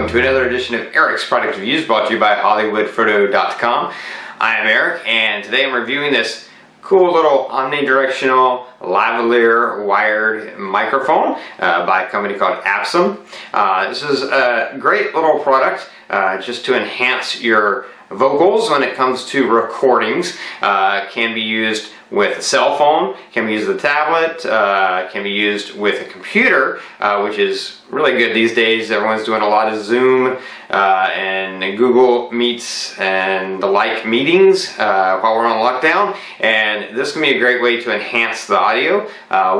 welcome to another edition of Eric's Product Reviews, brought to you by hollywoodfrodo.com. I am Eric, and today I'm reviewing this cool little omnidirectional lavalier wired microphone by a company called Aabsom. This is a great little product just to enhance your vocals when it comes to recordings. Can be used with a cell phone, can be used with a tablet, can be used with a computer, which is really good these days. Everyone's doing a lot of Zoom and Google Meets and the like meetings while we're on lockdown, and this can be a great way to enhance the audio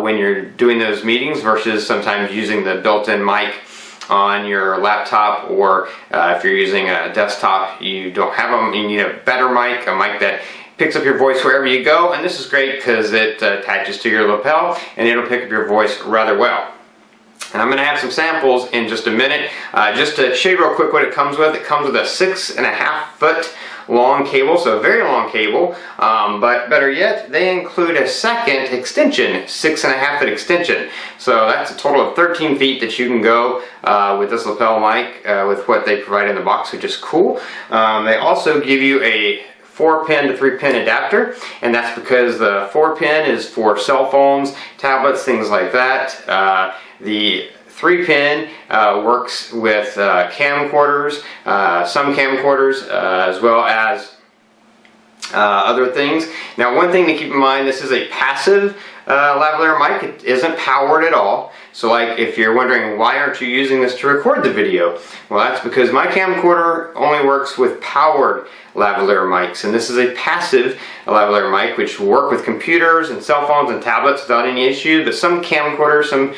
when you're doing those meetings versus sometimes using the built-in mic on your laptop, or if you're using a desktop, you don't have them, you need a better mic, a mic that picks up your voice wherever you go. And this is great because it attaches to your lapel and it'll pick up your voice rather well. And I'm going to have some samples in just a minute. Just to show you real quick what it comes with. It comes with a 6.5 foot long cable, so a very long cable, but better yet, they include a second extension, 6.5 foot extension. So that's a total of 13 feet that you can go with this lapel mic with what they provide in the box, which is cool. They also give you a 4-pin to 3-pin adapter, and that's because the 4-pin is for cell phones, tablets, things like that. The 3-pin works with camcorders, some camcorders, as well as other things. Now, one thing to keep in mind, this is a passive lavalier mic. It isn't powered at all. So like, if you're wondering why aren't you using this to record the video, well, that's because my camcorder only works with powered lavalier mics, and this is a passive lavalier mic which will work with computers and cell phones and tablets without any issue. But some camcorders, some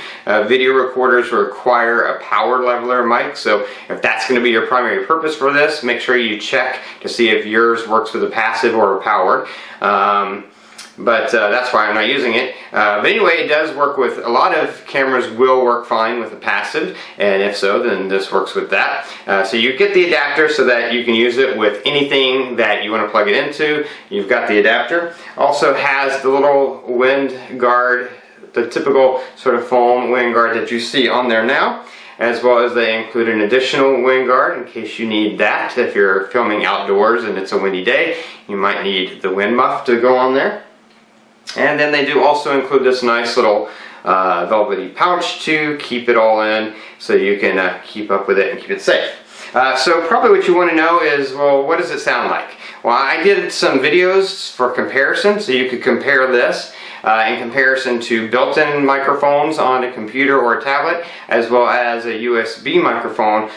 video recorders require a powered lavalier mic, so if that's going to be your primary purpose for this, make sure you check to see if yours works with a passive or a powered. But that's why I'm not using it. But anyway, it does work with, a lot of cameras will work fine with a passive, and if so, then this works with that. So you get the adapter so that you can use it with anything that you want to plug it into. You've got the adapter. Also has the little wind guard, the typical sort of foam wind guard that you see on there now, as well as they include an additional wind guard in case you need that. If you're filming outdoors and it's a windy day, you might need the wind muff to go on there. And then they do also include this nice little velvety pouch to keep it all in, so you can keep up with it and keep it safe. So probably what you want to know is, well, what does it sound like? Well, I did some videos for comparison, so you could compare this in comparison to built-in microphones on a computer or a tablet, as well as a USB microphone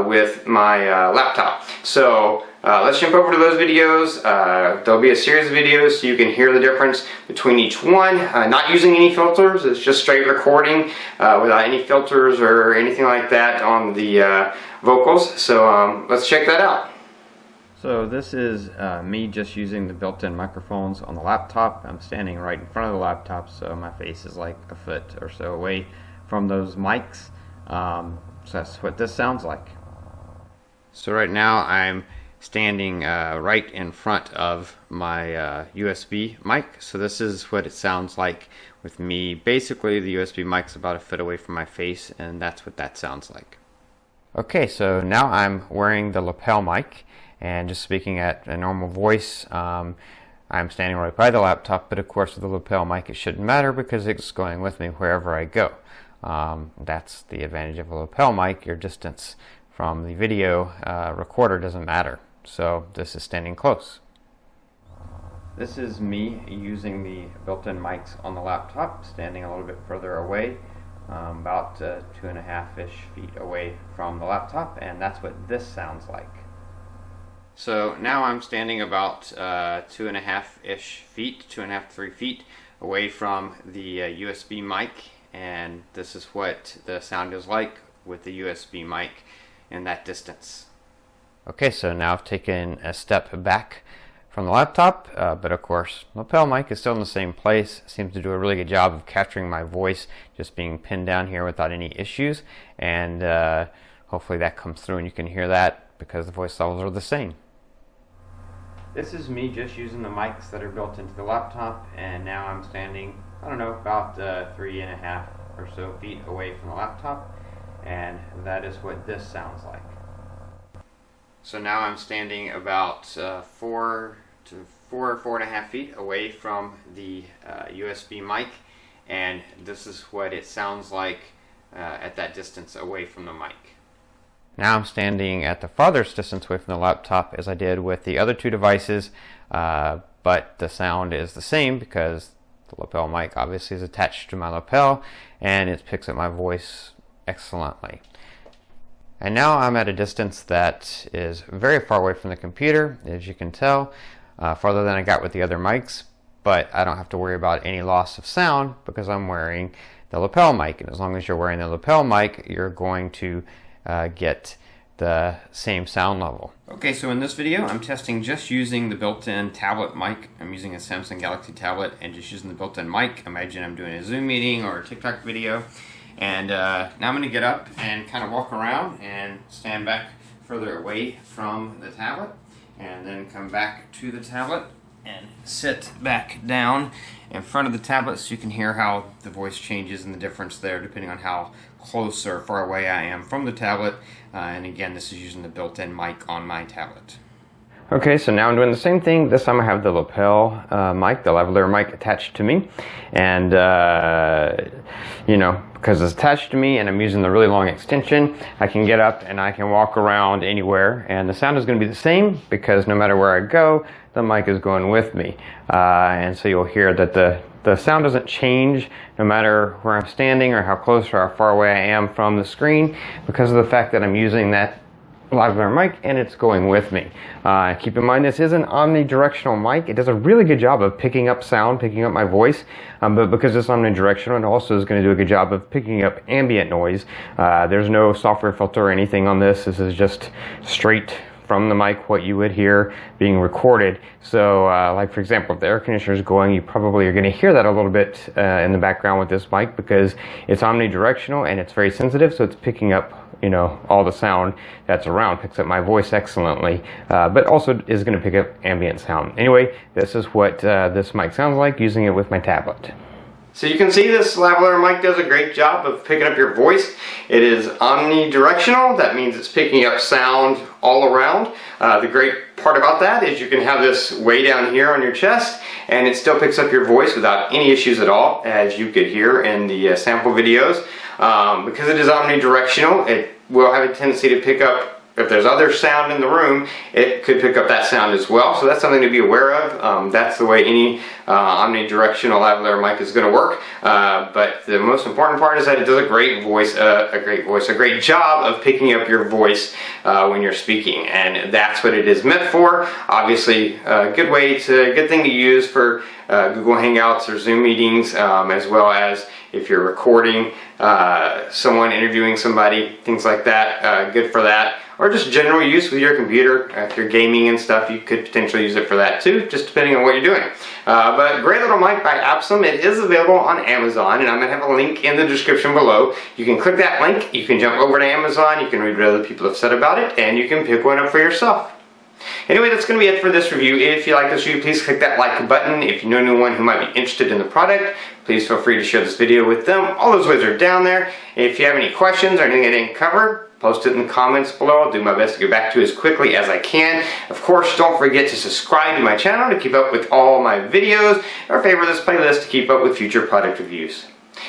with my laptop. So let's jump over to those videos. There'll be a series of videos so you can hear the difference between each one. Not using any filters, it's just straight recording without any filters or anything like that on the vocals. So let's check that out. So this is me just using the built-in microphones on the laptop. I'm standing right in front of the laptop, so my face is like a foot or so away from those mics. So that's what this sounds like. So right now I'm standing right in front of my USB mic. So this is what it sounds like with me. Basically, the USB mic's about a foot away from my face, and that's what that sounds like. Okay, so now I'm wearing the lapel mic and just speaking at a normal voice. I'm standing right by the laptop, but of course with the lapel mic it shouldn't matter because it's going with me wherever I go. That's the advantage of a lapel mic. Your distance from the video recorder doesn't matter. So this is standing close. This is me using the built-in mics on the laptop, standing a little bit further away, about 2.5-ish feet away from the laptop, and that's what this sounds like. So now I'm standing about 2.5-ish feet, 2.5 to 3 feet away from the USB mic, and this is what the sound is like with the USB mic in that distance. Okay, so now I've taken a step back from the laptop, but of course lapel mic is still in the same place. Seems to do a really good job of capturing my voice just being pinned down here without any issues, and hopefully that comes through and you can hear that because the voice levels are the same. This is me just using the mics that are built into the laptop, and now I'm standing, I don't know, about 3.5 or so feet away from the laptop, and that is what this sounds like. So now I'm standing about 4.5 feet away from the USB mic, and this is what it sounds like at that distance away from the mic. Now I'm standing at the farthest distance away from the laptop as I did with the other two devices, but the sound is the same because the lapel mic obviously is attached to my lapel and it picks up my voice excellently. And now I'm at a distance that is very far away from the computer, as you can tell, farther than I got with the other mics, but I don't have to worry about any loss of sound because I'm wearing the lapel mic, and as long as you're wearing the lapel mic, you're going to get the same sound level. Okay, so in this video I'm testing just using the built-in tablet mic. I'm using a Samsung Galaxy tablet and just using the built-in mic. Imagine I'm doing a Zoom meeting or a TikTok video. And now I'm going to get up and kind of walk around and stand back further away from the tablet, and then come back to the tablet and sit back down in front of the tablet so you can hear how the voice changes and the difference there depending on how close or far away I am from the tablet. And again, this is using the built-in mic on my tablet. Okay, so now I'm doing the same thing. This time I have the lapel mic, the Lavalier mic attached to me. And, because it's attached to me and I'm using the really long extension, I can get up and I can walk around anywhere. And the sound is going to be the same because no matter where I go, the mic is going with me. And so you'll hear that the sound doesn't change no matter where I'm standing or how close or how far away I am from the screen because of the fact that I'm using that Lavalier mic and it's going with me. Keep in mind this is an omnidirectional mic. It does a really good job of picking up sound, picking up my voice, but because it's omnidirectional, it also is going to do a good job of picking up ambient noise. There's no software filter or anything on this. This is just straight from the mic what you would hear being recorded. So like for example, if the air conditioner is going, you probably are going to hear that a little bit in the background with this mic because it's omnidirectional and it's very sensitive, so it's picking up all the sound that's around, picks up my voice excellently, but also is going to pick up ambient sound. Anyway, this is what this mic sounds like using it with my tablet. So you can see this Lavalier mic does a great job of picking up your voice. It is omnidirectional. That means it's picking up sound all around. The great part about that is you can have this way down here on your chest and it still picks up your voice without any issues at all, as you could hear in the sample videos. Because it is omnidirectional, it will have a tendency to pick up, if there's other sound in the room, it could pick up that sound as well. So that's something to be aware of. That's the way any omnidirectional Lavalier mic is going to work. But the most important part is that it does a great job of picking up your voice when you're speaking, and that's what it is meant for. Obviously, a good thing to use for Google Hangouts or Zoom meetings, as well as if you're recording someone, interviewing somebody, things like that. Good for that. Or just general use with your computer. If you're gaming and stuff, you could potentially use it for that too, just depending on what you're doing. But great little mic by Aabsom. It is available on Amazon, and I'm going to have a link in the description below. You can click that link, you can jump over to Amazon, you can read what other people have said about it, and you can pick one up for yourself. Anyway, that's going to be it for this review. If you like this review, please click that like button. If you know anyone who might be interested in the product, please feel free to share this video with them. All those ways are down there. If you have any questions or anything I didn't cover, post it in the comments below. I'll do my best to get back to you as quickly as I can. Of course, don't forget to subscribe to my channel to keep up with all my videos, or favorite this playlist to keep up with future product reviews.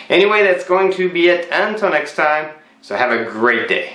Anyway, that's going to be it until next time, so have a great day.